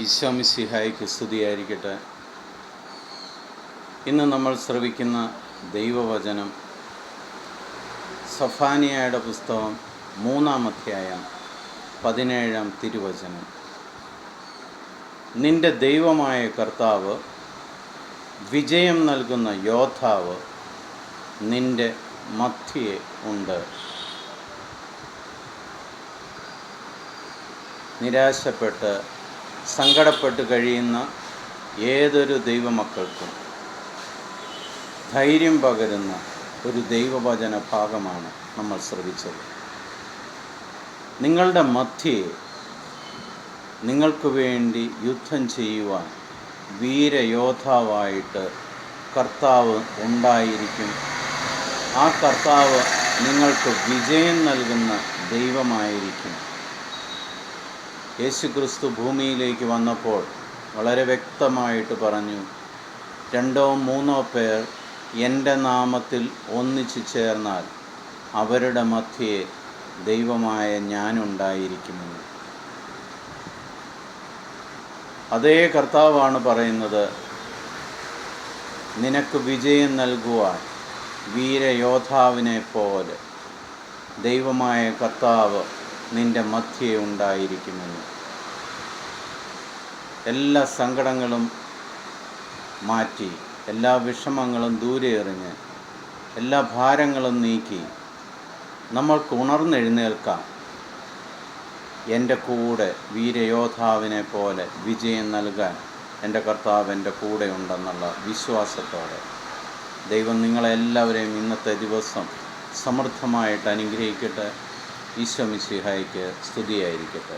ഈശോ മിശിഹായ്ക്ക് സ്തുതിയായിരിക്കട്ടെ. ഇന്ന് നമ്മൾ ശ്രവിക്കുന്ന ദൈവവചനം സഫാനിയായുടെ പുസ്തകം 3-ാം അധ്യായം 17-ാം തിരുവചനം. നിന്റെ ദൈവമായ കർത്താവ്, വിജയം നൽകുന്ന യോദ്ധാവ് നിന്റെ മധ്യേ ഉണ്ട്. നിരാശപ്പെട്ട് സങ്കടപ്പെട്ട് കഴിയുന്ന ഏതൊരു ദൈവമക്കൾക്കും ധൈര്യം പകരുന്ന ഒരു ദൈവവചന ഭാഗമാണ് നമ്മൾ ശ്രവിച്ചത്. നിങ്ങളുടെ മധ്യേ നിങ്ങൾക്ക് വേണ്ടി യുദ്ധം ചെയ്യുവാൻ വീരയോദ്ധാവായിട്ട് കർത്താവ് ഉണ്ടായിരിക്കും. ആ കർത്താവ് നിങ്ങൾക്ക് വിജയം നൽകുന്ന ദൈവമായിരിക്കും. യേശുക്രിസ്തു ഭൂമിയിലേക്ക് വന്നപ്പോൾ വളരെ വ്യക്തമായിട്ട് പറഞ്ഞു, 2-3 പേർ എൻ്റെ നാമത്തിൽ ഒന്നിച്ചു ചേർന്നാൽ അവരുടെ മധ്യേ ദൈവമായ ഞാനുണ്ടായിരിക്കുമെന്ന്. അതേ കർത്താവാണ് പറയുന്നത്, നിനക്ക് വിജയം നൽകുവാൻ വീരയോദ്ധാവിനെ പോലെ ദൈവമായ കർത്താവ് നിൻ്റെ മധ്യേ ഉണ്ടായിരിക്കുമെന്ന്. എല്ലാ സങ്കടങ്ങളും മാറ്റി, എല്ലാ വിഷമങ്ങളും ദൂരെ എറിഞ്ഞ്, എല്ലാ ഭാരങ്ങളും നീക്കി നമ്മൾക്ക് ഉണർന്നെഴുന്നേൽക്കാം. എൻ്റെ കൂടെ വീരയോദ്ധാവിനെ പോലെ വിജയം നൽകാൻ എൻ്റെ കർത്താവ് എൻ്റെ കൂടെ ഉണ്ടെന്നുള്ള വിശ്വാസത്തോടെ ദൈവം നിങ്ങളെല്ലാവരെയും ഇന്നത്തെ ദിവസം സമൃദ്ധമായിട്ട് അനുഗ്രഹിക്കട്ടെ. ഈശോ മിശിഹായ്ക്ക് സ്തുതിയായിരിക്കട്ടെ.